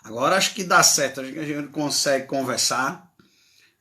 Agora acho que dá certo, acho que a gente consegue conversar.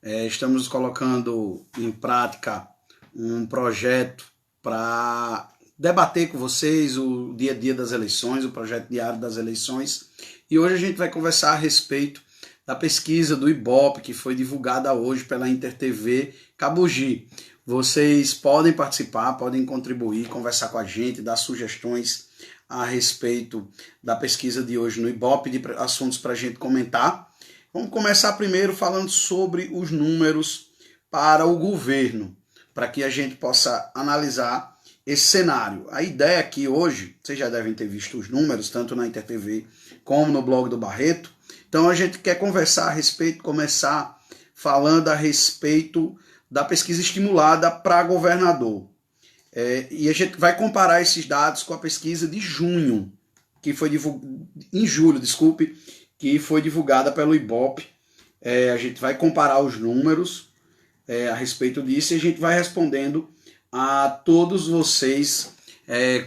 Estamos colocando em prática um projeto para debater com vocês o dia a dia das eleições, o projeto diário das eleições. E hoje a gente vai conversar a respeito da pesquisa do Ibope, que foi divulgada hoje pela InterTV Cabugi. Vocês podem participar, podem contribuir, conversar com a gente, dar sugestões a respeito da pesquisa de hoje no Ibope, de assuntos para a gente comentar. Vamos começar primeiro falando sobre os números para o governo, para que a gente possa analisar esse cenário. A ideia aqui hoje, vocês já devem ter visto os números, tanto na InterTV como no blog do Barreto. Então a gente quer conversar a respeito, começar falando a respeito da pesquisa estimulada para governador. E a gente vai comparar esses dados com a pesquisa de junho, que foi em julho, desculpe, que foi divulgada pelo Ibope. A gente vai comparar os números a respeito disso e a gente vai respondendo a todos vocês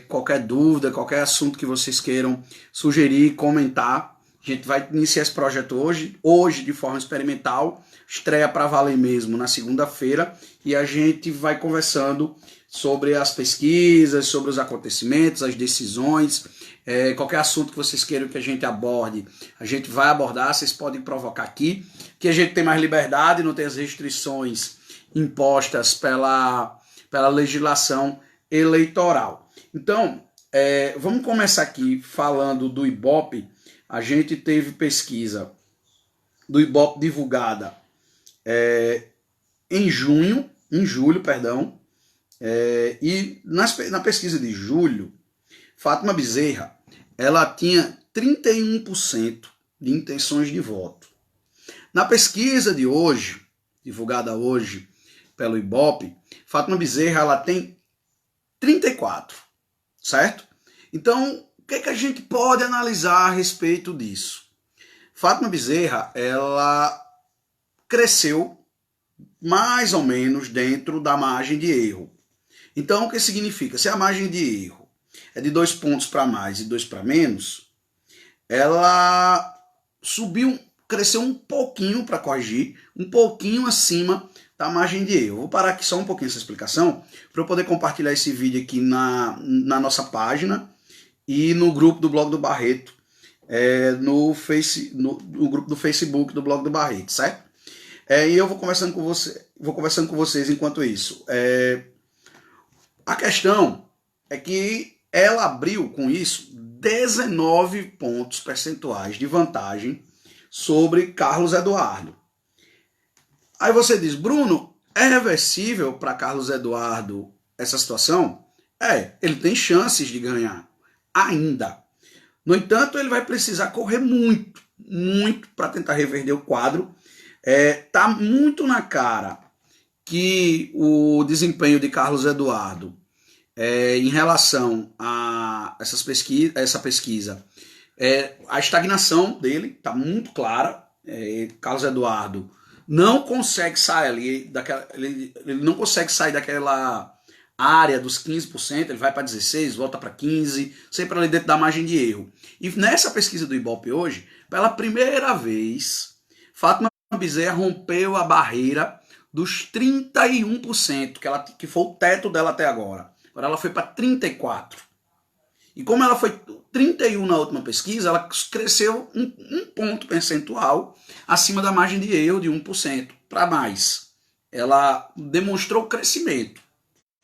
qualquer dúvida, qualquer assunto que vocês queiram sugerir, comentar. A gente vai iniciar esse projeto hoje de forma experimental, estreia para valer mesmo na segunda-feira, e a gente vai conversando sobre as pesquisas, sobre os acontecimentos, as decisões, qualquer assunto que vocês queiram que a gente aborde, a gente vai abordar, vocês podem provocar aqui, que a gente tem mais liberdade, não tem as restrições impostas pela legislação eleitoral. Então, vamos começar aqui falando do Ibope. A gente teve pesquisa do Ibope divulgada em julho, e na pesquisa de julho, Fátima Bezerra, ela tinha 31% de intenções de voto. Na pesquisa de hoje, divulgada hoje pelo Ibope, Fátima Bezerra, ela tem 34%, certo? Então, o que a gente pode analisar a respeito disso? Fátima Bezerra, ela cresceu mais ou menos dentro da margem de erro. Então, o que significa? Se a margem de erro é de 2 pontos para mais e 2 para menos, ela cresceu um pouquinho para corrigir, um pouquinho acima da margem de erro. Vou parar aqui só um pouquinho essa explicação para eu poder compartilhar esse vídeo aqui na nossa página e no grupo do blog do Barreto, no grupo do Facebook do blog do Barreto, certo? E eu vou conversando com vocês enquanto isso. A questão é que ela abriu com isso 19 pontos percentuais de vantagem sobre Carlos Eduardo. Aí você diz, Bruno, é reversível para Carlos Eduardo essa situação? Ele tem chances de ganhar ainda. No entanto, ele vai precisar correr muito para tentar reverter o quadro. Tá muito na cara que o desempenho de Carlos Eduardo em relação a essa pesquisa, a estagnação dele está muito clara. Carlos Eduardo não consegue sair ele não consegue sair daquela área dos 15%, ele vai para 16%, volta para 15%, sempre ali dentro da margem de erro. E nessa pesquisa do Ibope hoje, pela primeira vez, Fátima Bezerra rompeu a barreira dos 31%, que foi o teto dela até agora. Agora ela foi para 34%. E como ela foi 31% na última pesquisa, ela cresceu um ponto percentual acima da margem de erro de 1% para mais. Ela demonstrou crescimento.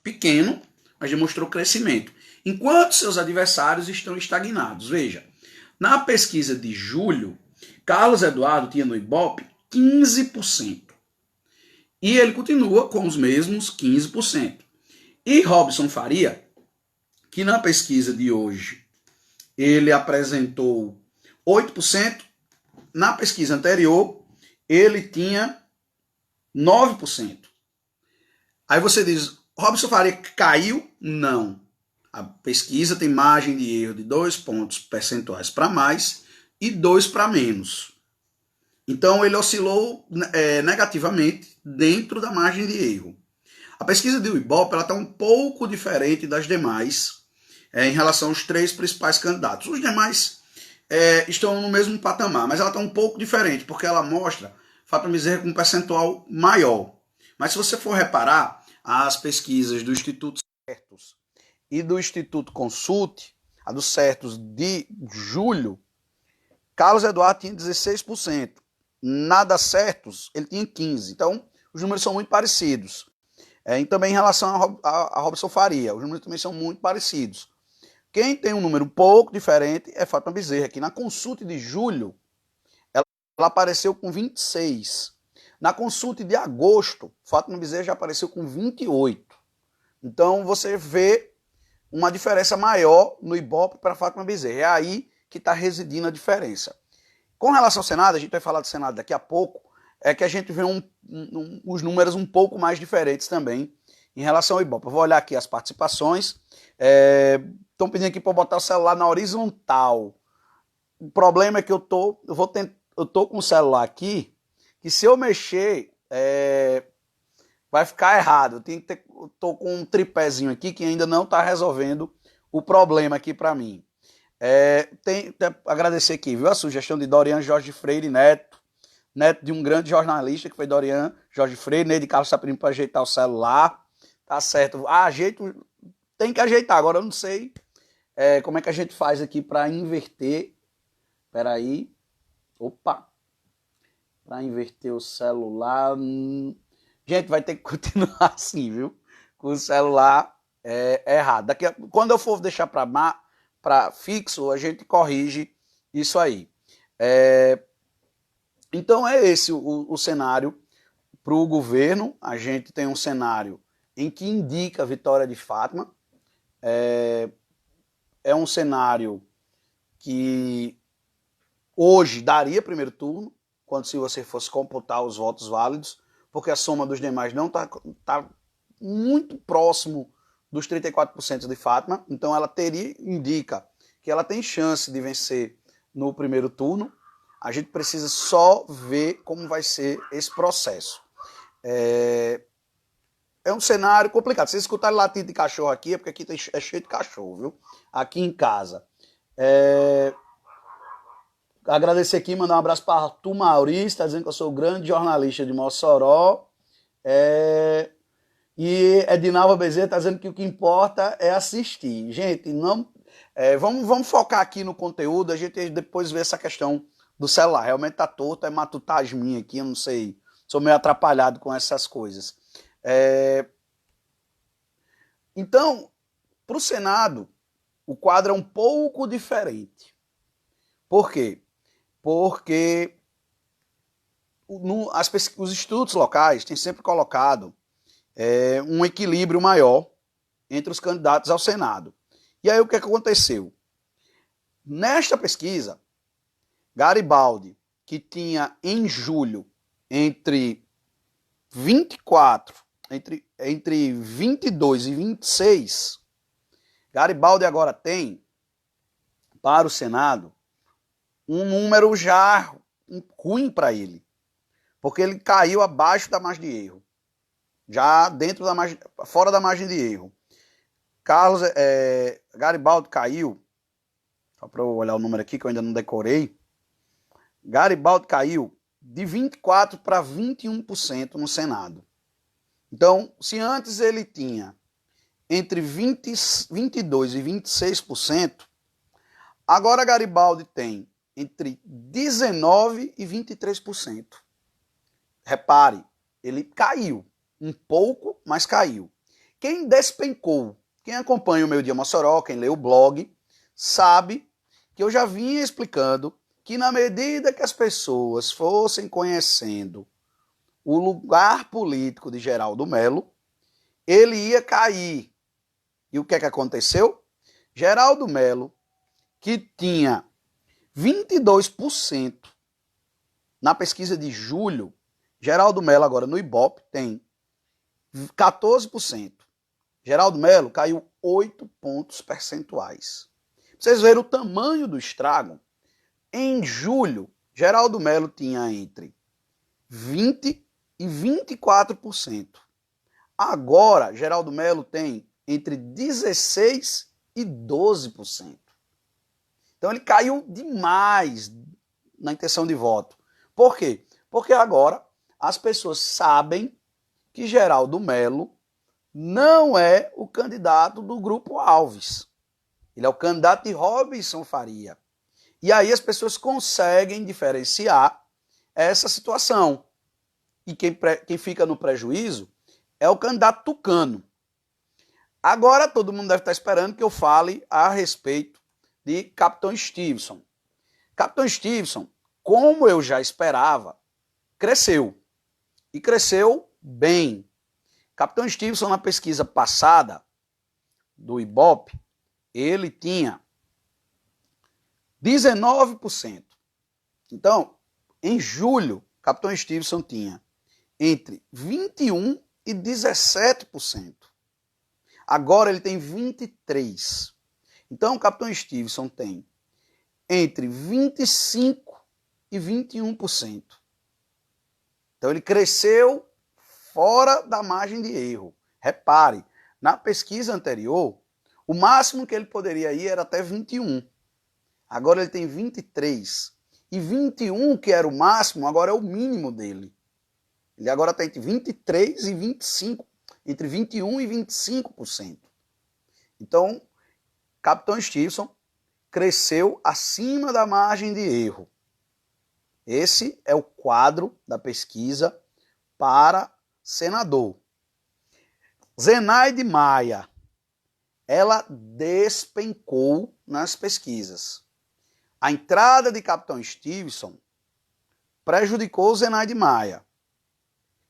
Pequeno, mas demonstrou crescimento. Enquanto seus adversários estão estagnados. Veja, na pesquisa de julho, Carlos Eduardo tinha no Ibope 15%. E ele continua com os mesmos 15%. E Robson Faria, que na pesquisa de hoje ele apresentou 8%, na pesquisa anterior ele tinha 9%. Aí você diz, Robson Faria caiu? Não. A pesquisa tem margem de erro de 2 pontos percentuais para mais e 2 para menos. Então ele oscilou negativamente dentro da margem de erro. A pesquisa do Ibope está um pouco diferente das demais em relação aos 3 principais candidatos. Os demais estão no mesmo patamar, mas ela está um pouco diferente, porque ela mostra Fátima Bezerra com um percentual maior. Mas se você for reparar, as pesquisas do Instituto Certos e do Instituto Consult, a dos Certos de julho, Carlos Eduardo tinha 16%. Nada Certos, ele tinha 15%. Então, os números são muito parecidos. E também em relação a Robson Faria, os números também são muito parecidos. Quem tem um número um pouco diferente é Fátima Bezerra, que na consulta de julho, ela apareceu com 26. Na consulta de agosto, Fátima Bezerra já apareceu com 28. Então, você vê uma diferença maior no Ibope para Fátima Bezerra. É aí que está residindo a diferença. Com relação ao Senado, a gente vai falar do Senado daqui a pouco, é que a gente vê os números um pouco mais diferentes também em relação ao Ibope. Eu vou olhar aqui as participações. Estão pedindo aqui para eu botar o celular na horizontal. O problema é que eu tô com o celular aqui, que se eu mexer, vai ficar errado. Eu tô com um tripézinho aqui que ainda não está resolvendo o problema aqui para mim. Agradecer aqui, viu? A sugestão de Dorian Jorge Freire Neto de um grande jornalista que foi Dorian Jorge Freire, Neide Carlos está pedindo para ajeitar o celular. Tá certo. Tem que ajeitar. Agora eu não sei como é que a gente faz aqui para inverter. Espera aí. Opa. Para inverter o celular. Gente, vai ter que continuar assim, viu? Com o celular errado. Quando eu for deixar para fixo, a gente corrige isso aí. Então é esse o cenário para o governo. A gente tem um cenário em que indica a vitória de Fátima. É um cenário que hoje daria primeiro turno, quando se você fosse computar os votos válidos, porque a soma dos demais não está muito próximo dos 34% de Fátima. Então ela indica que ela tem chance de vencer no primeiro turno. A gente precisa só ver como vai ser esse processo. É um cenário complicado. Se vocês escutarem latido de cachorro aqui, é porque aqui é cheio de cachorro, viu? Aqui em casa. Agradecer aqui, mandar um abraço para Arthur Maurício, está dizendo que eu sou o grande jornalista de Mossoró. E Edinalva Bezerra está dizendo que o que importa é assistir. Gente, vamos focar aqui no conteúdo, a gente depois vê essa questão do celular. Realmente tá torto, é matutagem minha aqui, eu não sei. Sou meio atrapalhado com essas coisas. Então, para o Senado, o quadro é um pouco diferente. Por quê? Porque os institutos locais têm sempre colocado um equilíbrio maior entre os candidatos ao Senado. E aí o que aconteceu? Nesta pesquisa, Garibaldi, que tinha em julho entre 22 e 26, Garibaldi agora tem, para o Senado, um número já ruim para ele, porque ele caiu abaixo da margem de erro, já fora da margem de erro. Garibaldi caiu, só para eu olhar o número aqui que eu ainda não decorei, Garibaldi caiu de 24% para 21% no Senado. Então, se antes ele tinha entre 22% e 26%, agora Garibaldi tem entre 19% e 23%. Repare, ele caiu um pouco, mas caiu. Quem despencou, quem acompanha o Meio Dia Mossoró, quem lê o blog, sabe que eu já vinha explicando que na medida que as pessoas fossem conhecendo o lugar político de Geraldo Mello, ele ia cair. E o que é que aconteceu? Geraldo Mello, que tinha 22% na pesquisa de julho, Geraldo Mello agora no Ibope tem 14%. Geraldo Mello caiu 8 pontos percentuais. Vocês verem o tamanho do estrago. Em julho, Geraldo Mello tinha entre 20% e 24%. Agora, Geraldo Mello tem entre 16% e 12%. Então ele caiu demais na intenção de voto. Por quê? Porque agora as pessoas sabem que Geraldo Melo não é o candidato do Grupo Alves. Ele é o candidato de Robinson Faria. E aí as pessoas conseguem diferenciar essa situação. E quem fica no prejuízo é o candidato tucano. Agora todo mundo deve estar esperando que eu fale a respeito de Capitão Stevenson. Capitão Stevenson, como eu já esperava, cresceu. E cresceu bem. Capitão Stevenson, na pesquisa passada do Ibope, ele tinha 19%. Então, em julho, Capitão Stevenson tinha entre 21% e 17%. Agora ele tem 23%. Então, o Capitão Stevenson tem entre 25% e 21%. Então, ele cresceu fora da margem de erro. Repare, na pesquisa anterior, o máximo que ele poderia ir era até 21%. Agora ele tem 23%. E 21%, que era o máximo, agora é o mínimo dele. Ele agora está entre 23% e 25%. Entre 21% e 25%. Então, Capitão Stevenson cresceu acima da margem de erro. Esse é o quadro da pesquisa para senador. Zenaide Maia, ela despencou nas pesquisas. A entrada de Capitão Stevenson prejudicou Zenaide Maia.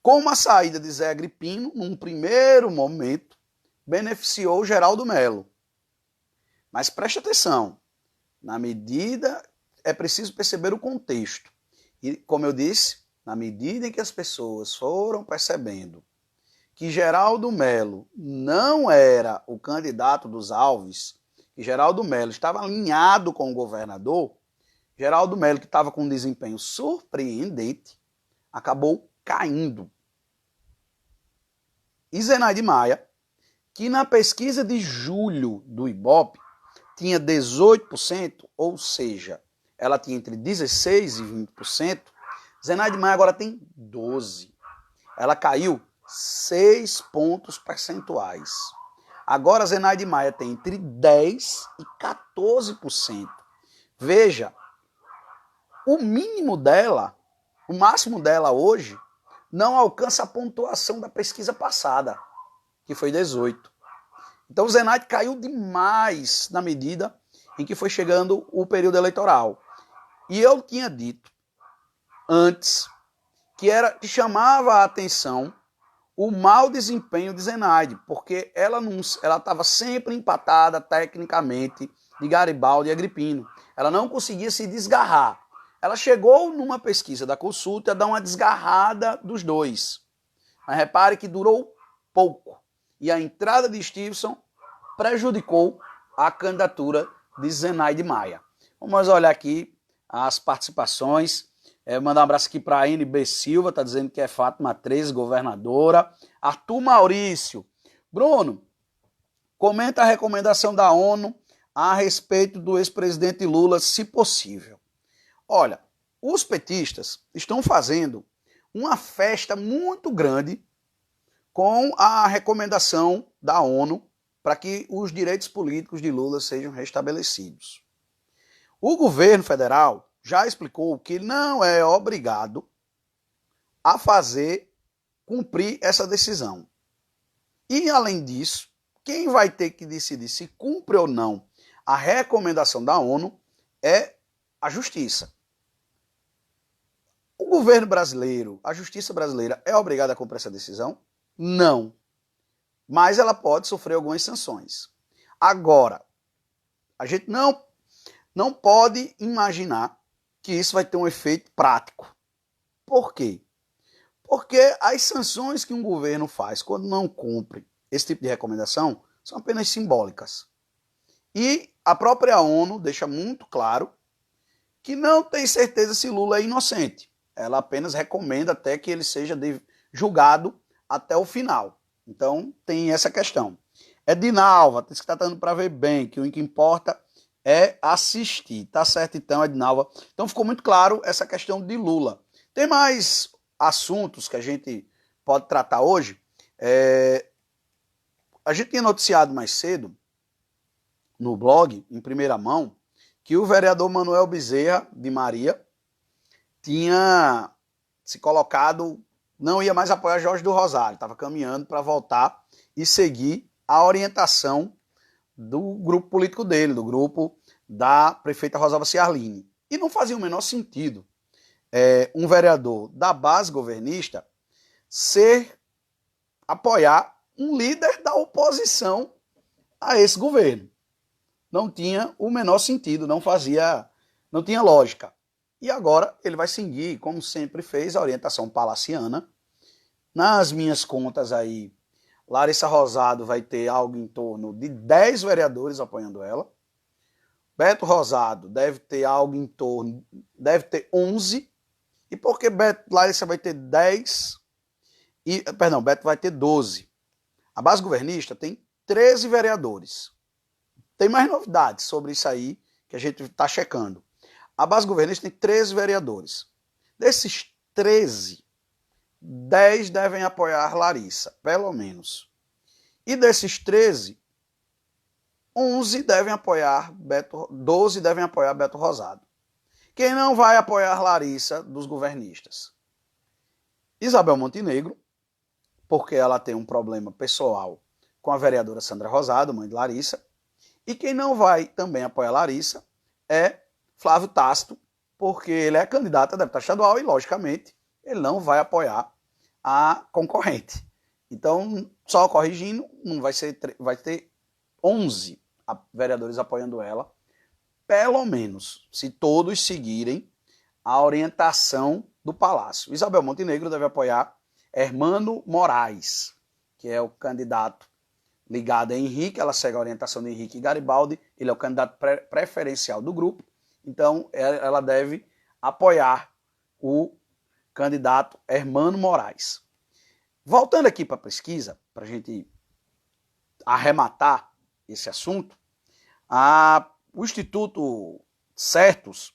Como a saída de Zé Agripino, num primeiro momento, beneficiou Geraldo Melo. Mas preste atenção, na medida, é preciso perceber o contexto. E, como eu disse, na medida em que as pessoas foram percebendo que Geraldo Melo não era o candidato dos Alves, que Geraldo Melo estava alinhado com o governador, Geraldo Melo, que estava com um desempenho surpreendente, acabou caindo. E Zenaide Maia, que na pesquisa de julho do Ibope tinha 18%, ou seja, ela tinha entre 16% e 20%, Zenaide Maia agora tem 12%. Ela caiu 6 pontos percentuais. Agora Zenaide Maia tem entre 10% e 14%. Veja, o mínimo dela, o máximo dela hoje, não alcança a pontuação da pesquisa passada, que foi 18%. Então o Zenaide caiu demais na medida em que foi chegando o período eleitoral. E eu tinha dito antes que chamava a atenção o mau desempenho de Zenaide, porque ela estava sempre empatada tecnicamente de Garibaldi e Agripino. Ela não conseguia se desgarrar. Ela chegou numa pesquisa da Consulta a dar uma desgarrada dos dois. Mas repare que durou pouco. E a entrada de Stevenson prejudicou a candidatura de Zenaide Maia. Vamos olhar aqui as participações. Mandar um abraço aqui para a NB Silva, está dizendo que é Fátima 13, governadora. Arthur Maurício. Bruno, comenta a recomendação da ONU a respeito do ex-presidente Lula, se possível. Olha, os petistas estão fazendo uma festa muito grande com a recomendação da ONU para que os direitos políticos de Lula sejam restabelecidos. O governo federal já explicou que não é obrigado a cumprir essa decisão. E, além disso, quem vai ter que decidir se cumpre ou não a recomendação da ONU é a Justiça. O governo brasileiro, a Justiça brasileira, é obrigada a cumprir essa decisão? Não. Mas ela pode sofrer algumas sanções. Agora, a gente não pode imaginar que isso vai ter um efeito prático. Por quê? Porque as sanções que um governo faz quando não cumpre esse tipo de recomendação são apenas simbólicas. E a própria ONU deixa muito claro que não tem certeza se Lula é inocente. Ela apenas recomenda até que ele seja julgado até o final. Então tem essa questão. Edinalva, diz que está dando para ver bem, que o que importa é assistir. Tá certo então, Ednalva? Então ficou muito claro essa questão de Lula. Tem mais assuntos que a gente pode tratar hoje. A gente tinha noticiado mais cedo, no blog, em primeira mão, que o vereador Manuel Bezerra de Maria tinha se colocado, não ia mais apoiar Jorge do Rosário, estava caminhando para voltar e seguir a orientação do grupo político dele, do grupo da prefeita Rosalba Ciarline. E não fazia o menor sentido um vereador da base governista apoiar um líder da oposição a esse governo. Não tinha o menor sentido, não tinha lógica. E agora ele vai seguir, como sempre fez, a orientação palaciana. Nas minhas contas aí, Larissa Rosado vai ter algo em torno de 10 vereadores apoiando ela. Beto Rosado deve ter algo em torno, deve ter 11. E por que Larissa vai ter 10? Beto vai ter 12. A base governista tem 13 vereadores. Tem mais novidades sobre isso aí que a gente está checando. A base governista tem 13 vereadores. Desses 13, 10 devem apoiar Larissa, pelo menos. E desses 13, 11 devem apoiar 12 devem apoiar Beto Rosado. Quem não vai apoiar Larissa dos governistas? Isabel Montenegro, porque ela tem um problema pessoal com a vereadora Sandra Rosado, mãe de Larissa. E quem não vai também apoiar Larissa é Flávio Tácito, porque ele é candidato a deputado estadual e, logicamente, ele não vai apoiar a concorrente. Então, só corrigindo, não vai ter 11 vereadores apoiando ela, pelo menos, se todos seguirem a orientação do Palácio. Isabel Montenegro deve apoiar Hermano Moraes, que é o candidato ligado a Henrique, ela segue a orientação de Henrique Garibaldi, ele é o candidato preferencial do grupo, então ela deve apoiar o candidato Hermano Moraes. Voltando aqui para a pesquisa, para a gente arrematar esse assunto, o Instituto Certos,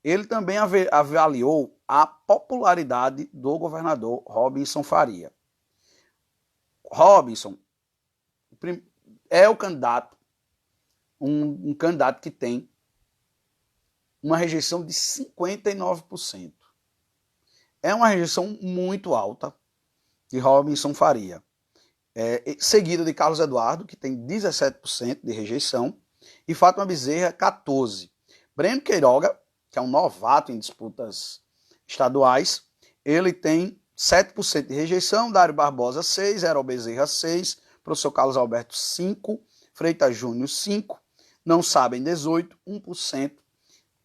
ele também avaliou a popularidade do governador Robinson Faria. Robinson é o candidato, um candidato que tem uma rejeição de 59%. É uma rejeição muito alta de Robinson Faria. Seguido de Carlos Eduardo, que tem 17% de rejeição, e Fátima Bezerra, 14%. Breno Queiroga, que é um novato em disputas estaduais, ele tem 7% de rejeição, Dário Barbosa, 6%, Erol Bezerra, 6%, professor Carlos Alberto, 5%, Freitas Júnior, 5%, não sabem, 18%, 1%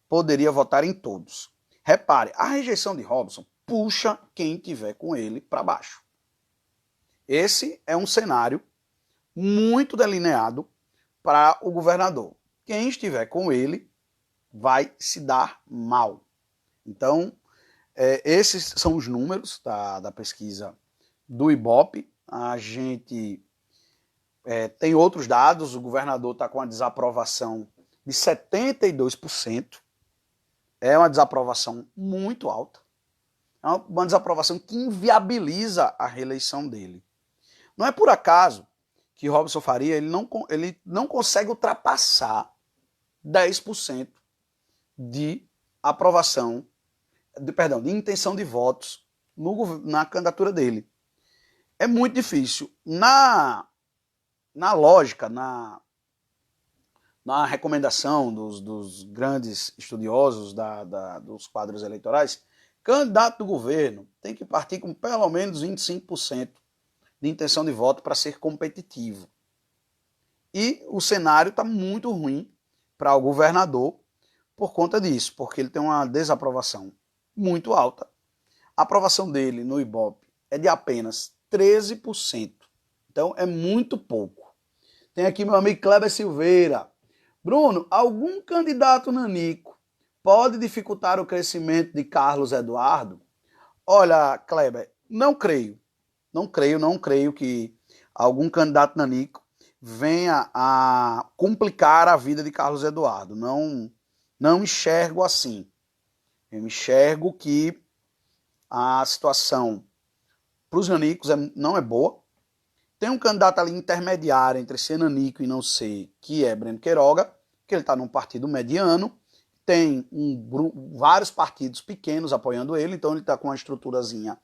poderia votar em todos. Repare, a rejeição de Robinson puxa quem tiver com ele para baixo. Esse é um cenário muito delineado para o governador. Quem estiver com ele vai se dar mal. Então, esses são os números da pesquisa do Ibope. A gente tem outros dados, o governador está com a desaprovação de 72%. É uma desaprovação muito alta. É uma desaprovação que inviabiliza a reeleição dele. Não é por acaso que Robinson Faria ele não consegue ultrapassar 10% de aprovação, de intenção de votos na candidatura dele. É muito difícil. Na lógica, na recomendação dos grandes estudiosos dos quadros eleitorais, candidato do governo tem que partir com pelo menos 25% de intenção de voto para ser competitivo. E o cenário está muito ruim para o governador por conta disso, porque ele tem uma desaprovação muito alta. A aprovação dele no Ibope é de apenas 13%. Então é muito pouco. Tem aqui meu amigo Kleber Silveira. Bruno, algum candidato nanico pode dificultar o crescimento de Carlos Eduardo? Olha, Kleber, não creio que algum candidato nanico venha a complicar a vida de Carlos Eduardo. Não enxergo assim. Eu enxergo que a situação para os nanicos não é boa. Tem um candidato ali intermediário entre ser nanico e não ser, que é Breno Queiroga, que ele está num partido mediano. Tem vários partidos pequenos apoiando ele, então ele está com uma estruturazinha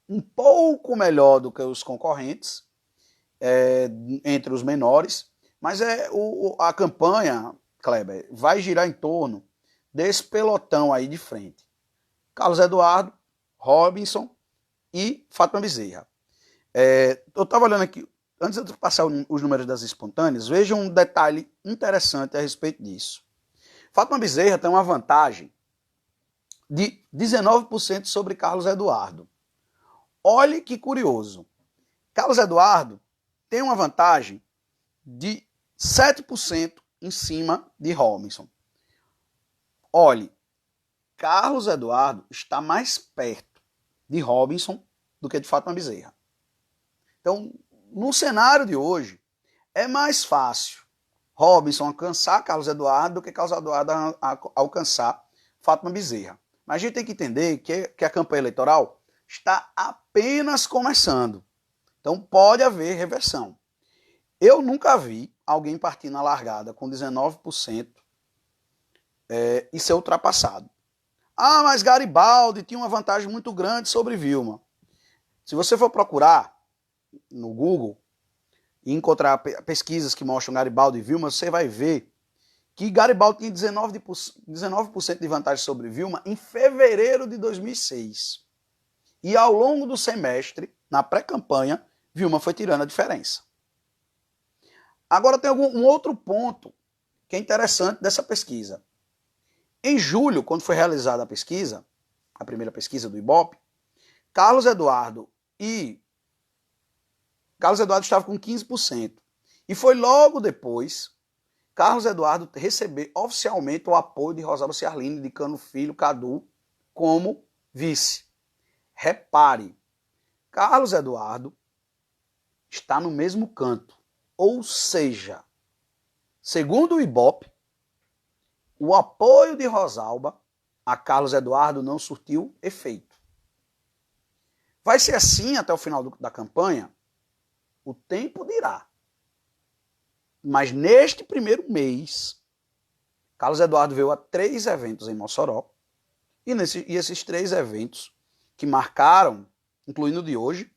um pouco melhor do que os concorrentes, entre os menores. Mas a campanha, Kleber, vai girar em torno desse pelotão aí de frente. Carlos Eduardo, Robinson e Fátima Bezerra. Eu estava olhando aqui, antes de passar os números das espontâneas, vejam um detalhe interessante a respeito disso. Fátima Bezerra tem uma vantagem de 19% sobre Carlos Eduardo. Olhe que curioso. Carlos Eduardo tem uma vantagem de 7% em cima de Robinson. Olhe, Carlos Eduardo está mais perto de Robinson do que de Fátima Bezerra. Então, no cenário de hoje, é mais fácil Robinson alcançar Carlos Eduardo do que Carlos Eduardo alcançar Fátima Bezerra. Mas a gente tem que entender que a campanha eleitoral está apenas começando. Então pode haver reversão. Eu nunca vi alguém partir na largada com 19% e ser ultrapassado. Ah, mas Garibaldi tinha uma vantagem muito grande sobre Vilma. Se você for procurar no Google e encontrar pesquisas que mostram Garibaldi e Vilma, você vai ver que Garibaldi tinha 19% de vantagem sobre Vilma em fevereiro de 2006. E ao longo do semestre, na pré-campanha, Vilma foi tirando a diferença. Agora tem um outro ponto que é interessante dessa pesquisa. Em julho, quando foi realizada a pesquisa, a primeira pesquisa do Ibope, Carlos Eduardo estava com 15%. E foi logo depois Carlos Eduardo receber oficialmente o apoio de Rosalba Ciarline, indicando o filho Cadu como vice. Repare, Carlos Eduardo está no mesmo canto. Ou seja, segundo o Ibope, o apoio de Rosalba a Carlos Eduardo não surtiu efeito. Vai ser assim até o final da campanha? O tempo dirá. Mas neste primeiro mês, Carlos Eduardo veio a 3 eventos em Mossoró. E esses 3 eventos que marcaram, incluindo o de hoje,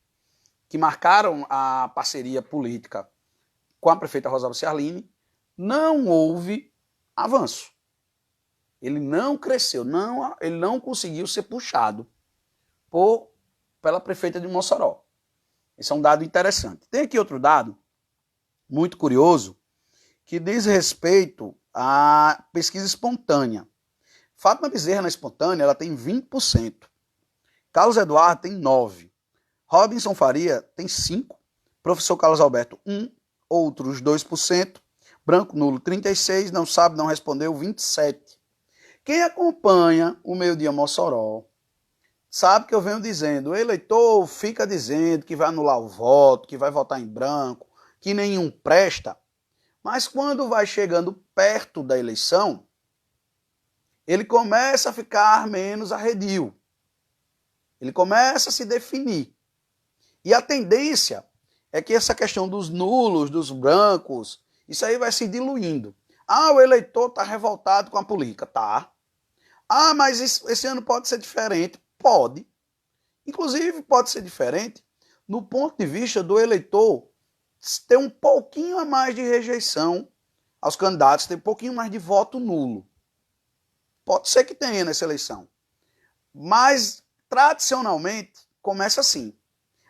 que marcaram a parceria política com a prefeita Rosalba Ciarline, não houve avanço. Ele não cresceu, ele não conseguiu ser puxado pela prefeita de Mossoró. Esse é um dado interessante. Tem aqui outro dado muito curioso que diz respeito à pesquisa espontânea. Fátima Bezerra na espontânea ela tem 20%. Carlos Eduardo tem 9%. Robinson Faria tem 5%. Professor Carlos Alberto 1%. Outros 2%. Branco nulo 36%. Não sabe, não respondeu 27%. Quem acompanha o Meio-Dia Mossoró sabe que eu venho dizendo, o eleitor fica dizendo que vai anular o voto, que vai votar em branco, que nenhum presta, mas quando vai chegando perto da eleição, ele começa a ficar menos arredio. Ele começa a se definir. E a tendência é que essa questão dos nulos, dos brancos, isso aí vai se diluindo. Ah, o eleitor está revoltado com a política. Tá. Ah, mas esse ano pode ser diferente. Pode. Inclusive, pode ser diferente no ponto de vista do eleitor ter um pouquinho a mais de rejeição aos candidatos, ter um pouquinho mais de voto nulo. Pode ser que tenha nessa eleição. Mas, tradicionalmente, começa assim.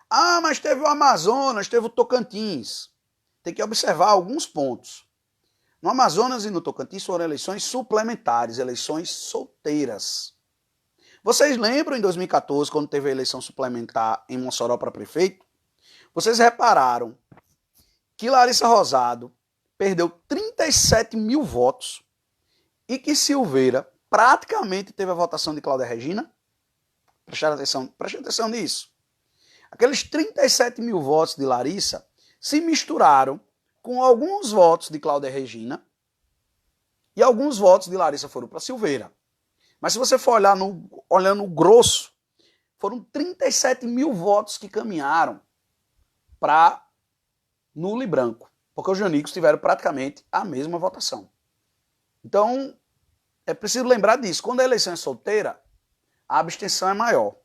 Ah, mas teve o Amazonas, teve o Tocantins. Tem que observar alguns pontos. No Amazonas e no Tocantins foram eleições suplementares, eleições solteiras. Vocês lembram em 2014, quando teve a eleição suplementar em Mossoró para prefeito? Vocês repararam que Larissa Rosado perdeu 37 mil votos e que Silveira praticamente teve a votação de Cláudia Regina? Prestem atenção nisso. Aqueles 37 mil votos de Larissa se misturaram com alguns votos de Cláudia Regina e alguns votos de Larissa foram para Silveira. Mas se você for olhar olhando o grosso, foram 37 mil votos que caminharam para nulo e branco, porque os Janicos tiveram praticamente a mesma votação. Então, é preciso lembrar disso. Quando a eleição é solteira, a abstenção é maior.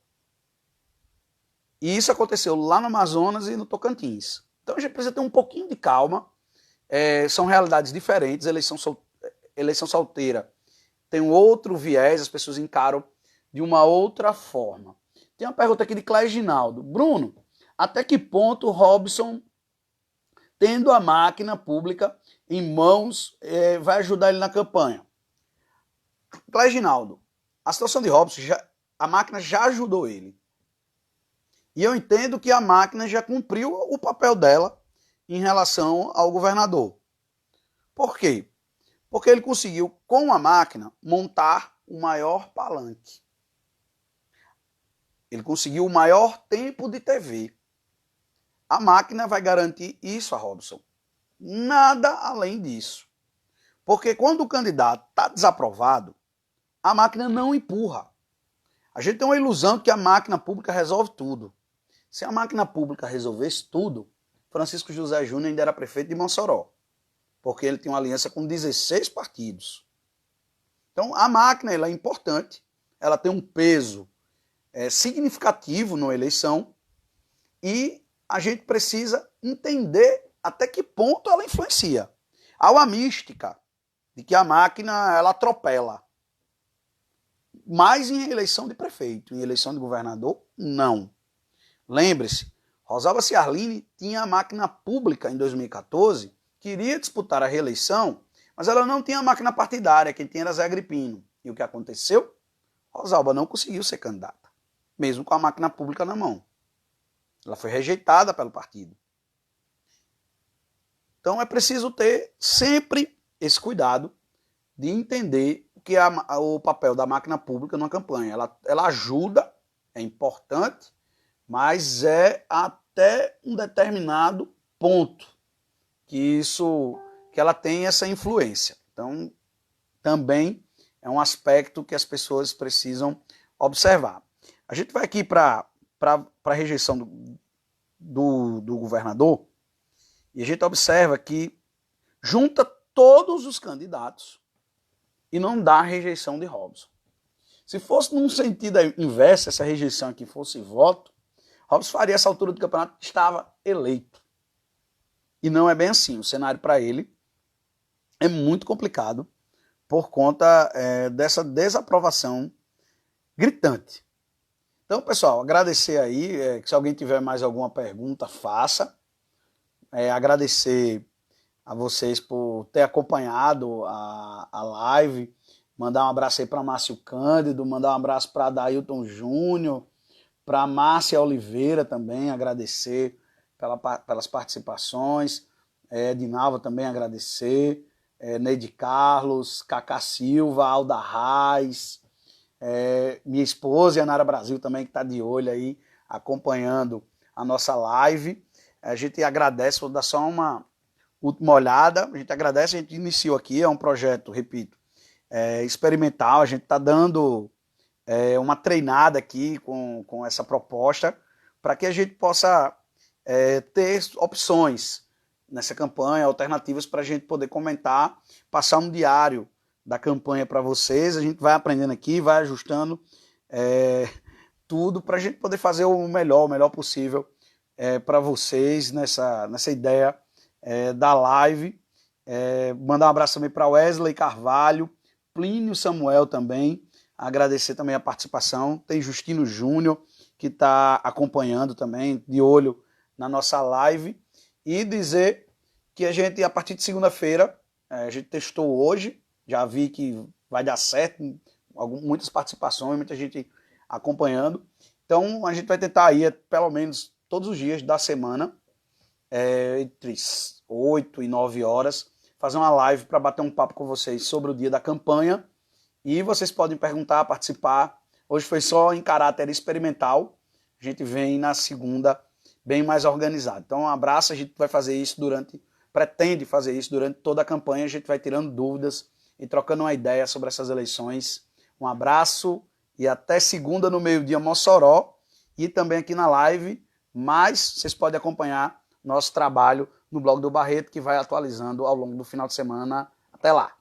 E isso aconteceu lá no Amazonas e no Tocantins. Então a gente precisa ter um pouquinho de calma. São realidades diferentes. Eleição solteira tem um outro viés, as pessoas encaram de uma outra forma. Tem uma pergunta aqui de Cléia Ginaldo. Bruno, até que ponto Robson, tendo a máquina pública em mãos, vai ajudar ele na campanha? Cléia Ginaldo, a situação de Robson, a máquina já ajudou ele. E eu entendo que a máquina já cumpriu o papel dela em relação ao governador. Por quê? Porque ele conseguiu, com a máquina, montar o maior palanque. Ele conseguiu o maior tempo de TV. A máquina vai garantir isso a Robson. Nada além disso. Porque quando o candidato está desaprovado, a máquina não empurra. A gente tem uma ilusão de que a máquina pública resolve tudo. Se a máquina pública resolvesse tudo, Francisco José Júnior ainda era prefeito de Mossoró, porque ele tinha uma aliança com 16 partidos. Então a máquina ela é importante, ela tem um peso significativo na eleição e a gente precisa entender até que ponto ela influencia. Há uma mística de que a máquina ela atropela. Mas em eleição de prefeito, em eleição de governador, não. Lembre-se, Rosalba Ciarline tinha a máquina pública em 2014, queria disputar a reeleição, mas ela não tinha a máquina partidária, quem tinha era Zé Agripino. E o que aconteceu? Rosalba não conseguiu ser candidata, mesmo com a máquina pública na mão. Ela foi rejeitada pelo partido. Então é preciso ter sempre esse cuidado de entender o que é o papel da máquina pública numa campanha. Ela ajuda, é importante, mas é até um determinado ponto que ela tem essa influência. Então, também é um aspecto que as pessoas precisam observar. A gente vai aqui para a rejeição do governador e a gente observa que junta todos os candidatos e não dá a rejeição de Robson. Se fosse num sentido inverso, essa rejeição aqui fosse voto, Robson Faria, essa altura do campeonato, estava eleito. E não é bem assim. O cenário para ele é muito complicado por conta dessa desaprovação gritante. Então, pessoal, agradecer aí. Se alguém tiver mais alguma pergunta, faça. Agradecer a vocês por ter acompanhado a live. Mandar um abraço aí para Márcio Cândido, mandar um abraço para Dailton Júnior, para Márcia Oliveira também, agradecer pelas participações. Dinalva também agradecer. Neide Carlos, Cacá Silva, Alda Reis, minha esposa, Yanara Brasil também, que está de olho aí, acompanhando a nossa live. A gente agradece, vou dar só uma última olhada. A gente agradece, a gente iniciou aqui, é um projeto, repito, experimental. A gente está dando uma treinada aqui com essa proposta para que a gente possa ter opções nessa campanha, alternativas para a gente poder comentar, passar um diário da campanha para vocês. A gente vai aprendendo aqui, vai ajustando tudo para a gente poder fazer o melhor possível para vocês nessa ideia da live. Mandar um abraço também para Wesley Carvalho, Plínio Samuel também, agradecer também a participação. Tem Justino Júnior, que está acompanhando também, de olho na nossa live. E dizer que a gente, a partir de segunda-feira, a gente testou hoje, já vi que vai dar certo, muitas participações, muita gente acompanhando. Então a gente vai tentar ir, pelo menos todos os dias da semana, entre 8 e 9 horas, fazer uma live para bater um papo com vocês sobre o dia da campanha. E vocês podem perguntar, participar. Hoje foi só em caráter experimental. A gente vem na segunda bem mais organizado. Então um abraço, a gente vai fazer isso durante pretende fazer isso durante toda a campanha. A gente vai tirando dúvidas e trocando uma ideia sobre essas eleições. Um abraço e até segunda no meio-dia, Mossoró, e também aqui na live. Mas vocês podem acompanhar nosso trabalho no blog do Barreto, que vai atualizando ao longo do final de semana. Até lá!